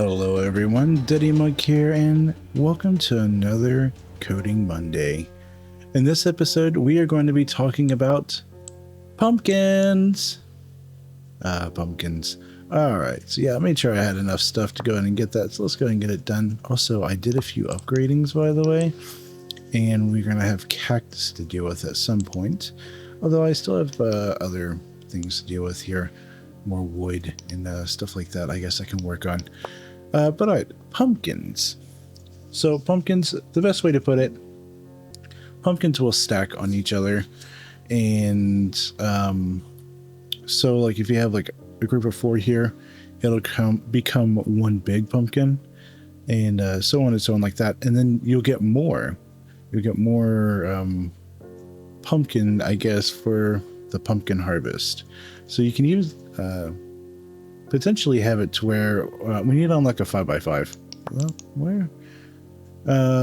Hello everyone, Diddy Mug here, and welcome to another Coding Monday. In this episode, we are going to be talking about pumpkins. Pumpkins. Alright, so yeah, I made sure I had enough stuff to go ahead and get that, so let's go ahead and get it done. Also, I did a few upgradings, by the way, and we're going to have cactus to deal with at some point. Although I still have other things to deal with here, more wood and stuff like that I guess I can work on. But alright, pumpkins. So pumpkins, the best way to put it, pumpkins will stack on each other. And so like if you have like a group of 4 here, it'll become one big pumpkin, and so on and so on like that. And then you'll get more. You'll get more pumpkin, I guess, for the pumpkin harvest. So you can use potentially have it to where we need on like a 5x5. Well, where?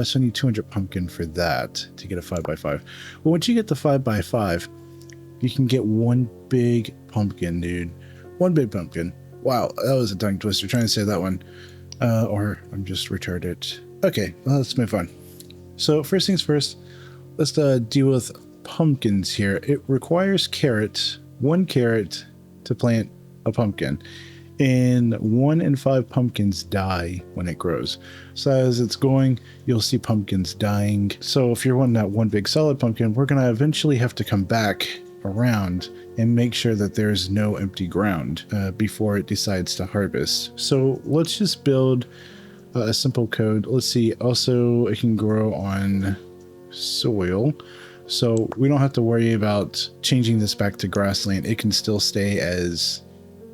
So I need 200 pumpkin for that to get a 5x5. Well, once you get the 5x5, you can get one big pumpkin, dude. One big pumpkin. Wow, that was a tongue twister trying to say that one. Or I'm just retarded. Okay, well, let's move on. So first things first, let's deal with pumpkins here. It requires carrots, 1 carrot to plant a pumpkin. And 1 in 5 pumpkins die when it grows. So as it's going, you'll see pumpkins dying. So if you're wanting that one big solid pumpkin, we're going to eventually have to come back around and make sure that there's no empty ground before it decides to harvest. So let's just build a simple code. Let's see. Also, it can grow on soil. So we don't have to worry about changing this back to grassland. It can still stay as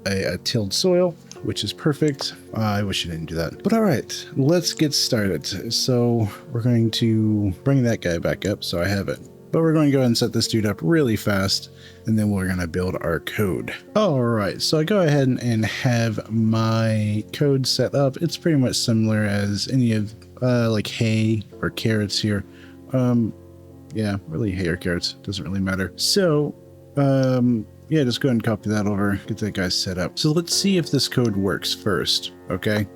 a tilled soil, which is perfect. I wish I didn't do that. But all right, let's get started. So we're going to bring that guy back up so I have it. But we're going to go ahead and set this dude up really fast, and then we're going to build our code. All right, so I go ahead and have my code set up. It's pretty much similar as any of like hay or carrots here. Yeah, really hay or carrots, doesn't really matter. So yeah, just go ahead and copy that over, get that guy set up. So let's see if this code works first, okay?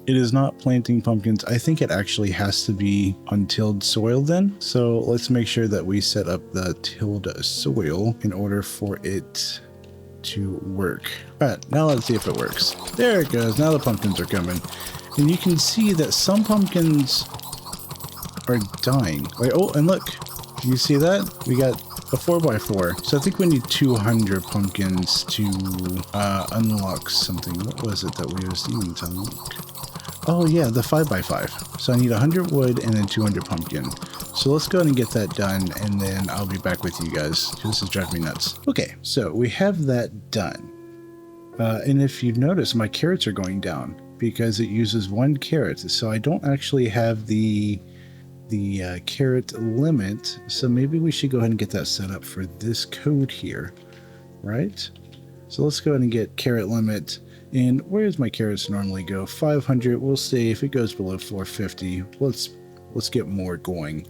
It is not planting pumpkins. I think it actually has to be untilled soil then. So let's make sure that we set up the tilled soil in order for it to work. All right, now let's see if it works. There it goes. Now the pumpkins are coming. And you can see that some pumpkins are dying. Like, oh, and look, do you see that? We got a 4x4. So I think we need 200 pumpkins to unlock something. What was it that we was needing to unlock? Oh yeah, the 5x5. So I need 100 wood and then 200 pumpkin. So let's go ahead and get that done, and then I'll be back with you guys. This is driving me nuts. Okay, so we have that done. And if you notice, my carrots are going down because it uses 1 carrot. So I don't actually have the carrot limit, so maybe we should go ahead and get that set up for this code here, right? So let's go ahead and get carrot limit. And where does my carrots normally go? 500. We'll say if it goes below 450, let's get more going.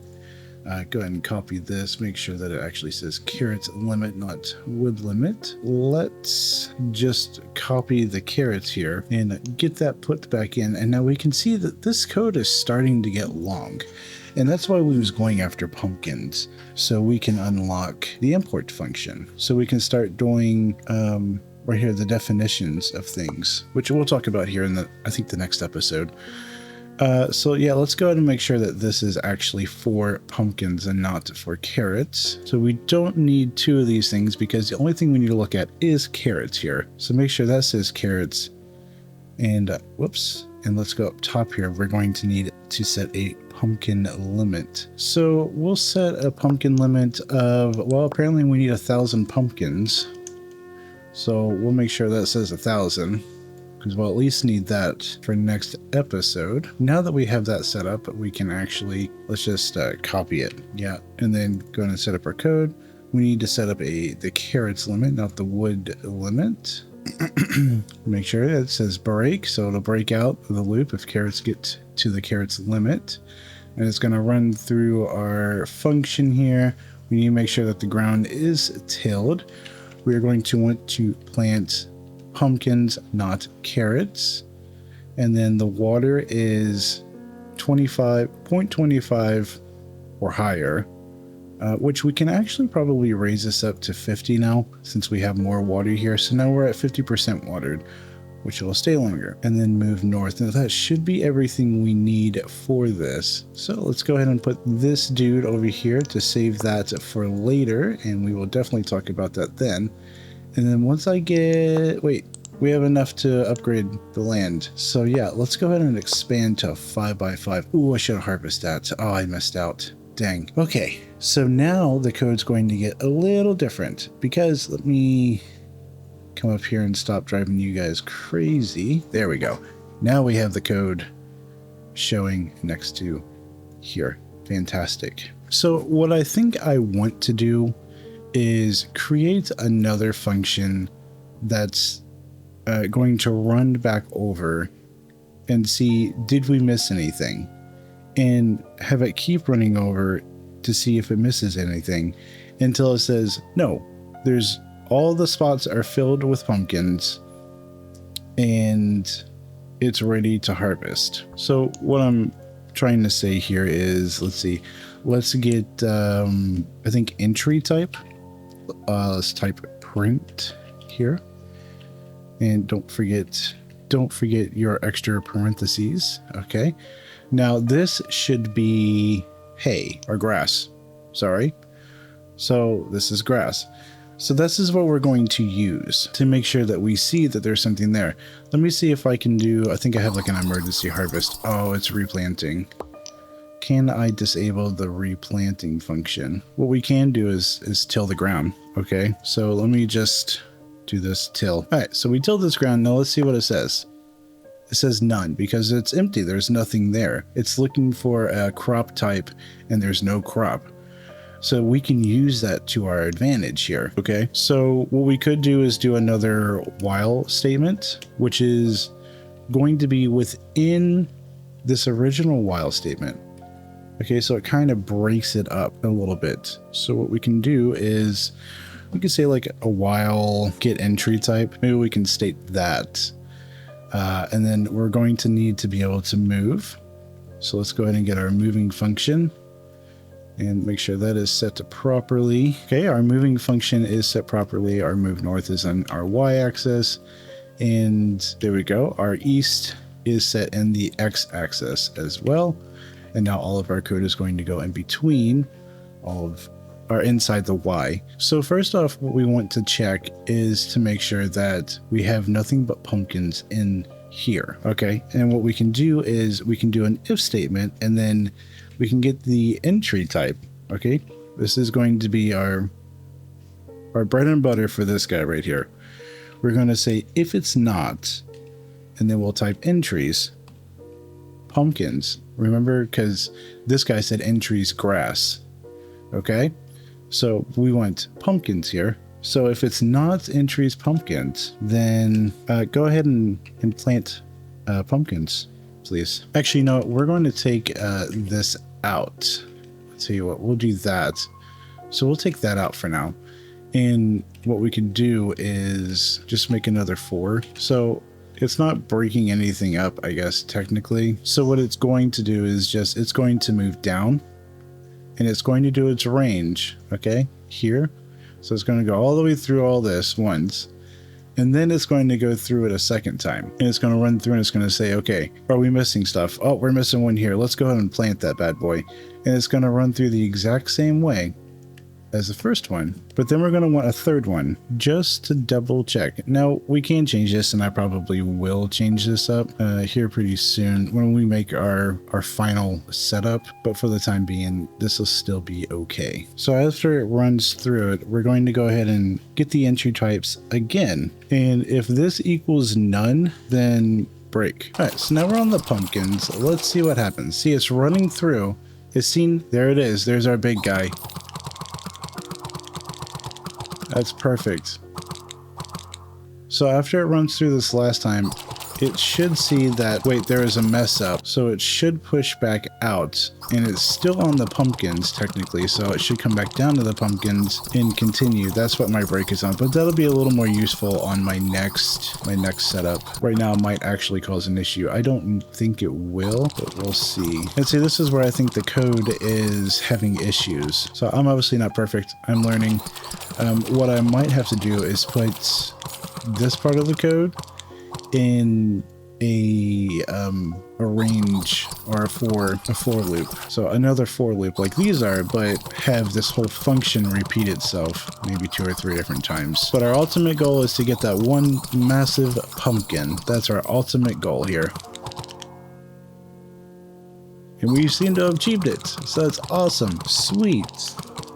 Go ahead and copy this, make sure that it actually says carrot limit, not wood limit. Let's just copy the carrots here and get that put back in. And now we can see that this code is starting to get long. And that's why we was going after pumpkins, so we can unlock the import function. So we can start doing right here the definitions of things, which we'll talk about here in I think the next episode. So yeah, let's go ahead and make sure that this is actually for pumpkins and not for carrots. So we don't need 2 of these things because the only thing we need to look at is carrots here. So make sure that says carrots, and whoops. And let's go up top here. We're going to need to set a pumpkin limit. So we'll set a pumpkin limit of, well, apparently we need 1,000 pumpkins. So we'll make sure that says 1,000, because we'll at least need that for next episode. Now that we have that set up, we can actually, let's just copy it. Yeah. And then go ahead and set up our code. We need to set up the carrots limit, not the wood limit. Make sure it says break, so it'll break out the loop if carrots get to the carrots limit. And it's going to run through our function here. We need to make sure that the ground is tilled. we are going to want to plant pumpkins, not carrots. And then the water is 0.25 or higher, which we can actually probably raise this up to 50 now since we have more water here. So now we're at 50% watered, which will stay longer, and then move north. Now that should be everything we need for this. So let's go ahead and put this dude over here to save that for later, and we will definitely talk about that then. And then once I get, wait, we have enough to upgrade the land. So yeah, let's go ahead and expand to a 5x5. Ooh, I should have harvested that. Oh, I missed out. Dang. Okay, so now the code's going to get a little different because let me come up here and stop driving you guys crazy. There we go. Now we have the code showing next to here. Fantastic. So what I think I want to do is create another function that's going to run back over and see, did we miss anything? And have it keep running over to see if it misses anything until it says, no, there's all the spots are filled with pumpkins and it's ready to harvest. So what I'm trying to say here is, let's see, let's get, I think entry type. Let's type print here. And don't forget your extra parentheses. Okay. Now this should be hay or grass. Sorry. So this is grass. So this is what we're going to use to make sure that we see that there's something there. Let me see if I can do, I think I have like an emergency harvest. Oh, it's replanting. Can I disable the replanting function? What we can do is till the ground. Okay, so let me just do this till. All right, so we tilled this ground. Now let's see what it says. It says none because it's empty. There's nothing there. It's looking for a crop type and there's no crop. So we can use that to our advantage here. Okay, so what we could do is do another while statement, which is going to be within this original while statement. Okay, so it kind of breaks it up a little bit. So what we can do is we can say like a while get entry type. Maybe we can state that. And then we're going to need to be able to move. So let's go ahead and get our moving function and make sure that is set to properly. Okay, our moving function is set properly. Our move north is on our y-axis. And there we go. Our east is set in the x-axis as well. And now all of our code is going to go in between all of our inside the y. So first off, what we want to check is to make sure that we have nothing but pumpkins in here. Okay, and what we can do is we can do an if statement and then we can get the entry type. Okay, this is going to be our bread and butter for this guy right here. We're going to say if it's not, and then we'll type entries, pumpkins. Remember, because this guy said entries grass. Okay, so we want pumpkins here. So if it's not entries pumpkins, then go ahead and plant pumpkins, please. Actually, no, we're going to take this out. I'll tell you what, we'll do that. So we'll take that out for now. And what we can do is just make another 4. So it's not breaking anything up, I guess, technically. So what it's going to do is just, it's going to move down and it's going to do its range, okay, here. So it's going to go all the way through all this once. And then it's going to go through it a second time. And it's going to run through and it's going to say, okay, are we missing stuff? Oh, we're missing one here. Let's go ahead and plant that bad boy. And it's going to run through the exact same way as the first one, but then we're going to want a third one just to double check. Now we can change this, and I probably will change this up here pretty soon when we make our final setup, but for the time being this will still be okay. So after it runs through it, we're going to go ahead and get the entry types again, and if this equals none, then break. All right, so now we're on the pumpkins. Let's see what happens. See, it's running through. It's seen, there it is. There's our big guy. That's perfect. So after it runs through this last time, it should see that, wait, there is a mess up. So it should push back out, and it's still on the pumpkins technically. So it should come back down to the pumpkins and continue. That's what my brake is on, but that'll be a little more useful on my next setup. Right now it might actually cause an issue. I don't think it will, but we'll see. And see, this is where I think the code is having issues. So I'm obviously not perfect. I'm learning. What I might have to do is put this part of the code in a range, or a for loop. So another for loop like these are, but have this whole function repeat itself maybe 2 or 3 different times. But our ultimate goal is to get that one massive pumpkin. That's our ultimate goal here. And we seem to have achieved it. So that's awesome. Sweet.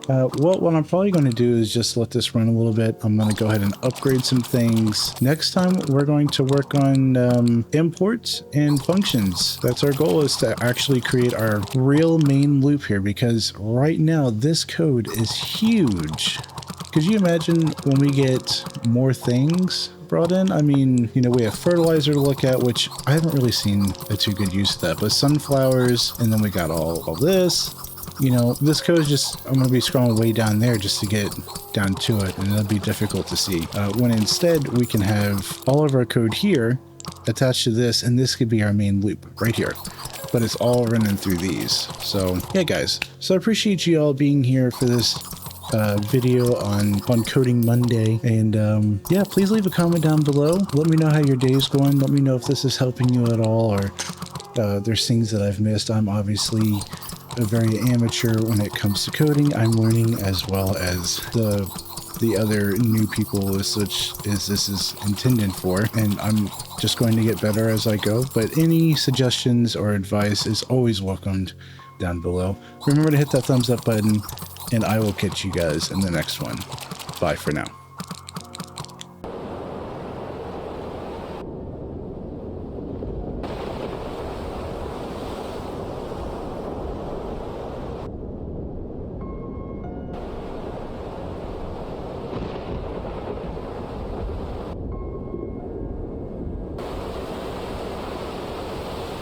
Well, what I'm probably going to do is just let this run a little bit. I'm going to go ahead and upgrade some things. Next time, we're going to work on imports and functions. That's our goal, is to actually create our real main loop here, because right now this code is huge. Could you imagine when we get more things brought in? I mean, you know, we have fertilizer to look at, which I haven't really seen a too good use of that, but sunflowers, and then we got all this. You know, this code is just, I'm going to be scrolling way down there just to get down to it, and it'll be difficult to see. When instead we can have all of our code here attached to this, and this could be our main loop right here. But it's all running through these. So yeah, guys. So I appreciate you all being here for this video on Coding Monday, and yeah, please leave a comment down below. Let me know how your day's going. Let me know if this is helping you at all, or there's things that I've missed. I'm obviously a very amateur when it comes to coding. I'm learning, as well as the other new people as such as this is intended for, and I'm just going to get better as I go. But any suggestions or advice is always welcomed down below. Remember to hit that thumbs up button, and I will catch you guys in the next one. Bye for now.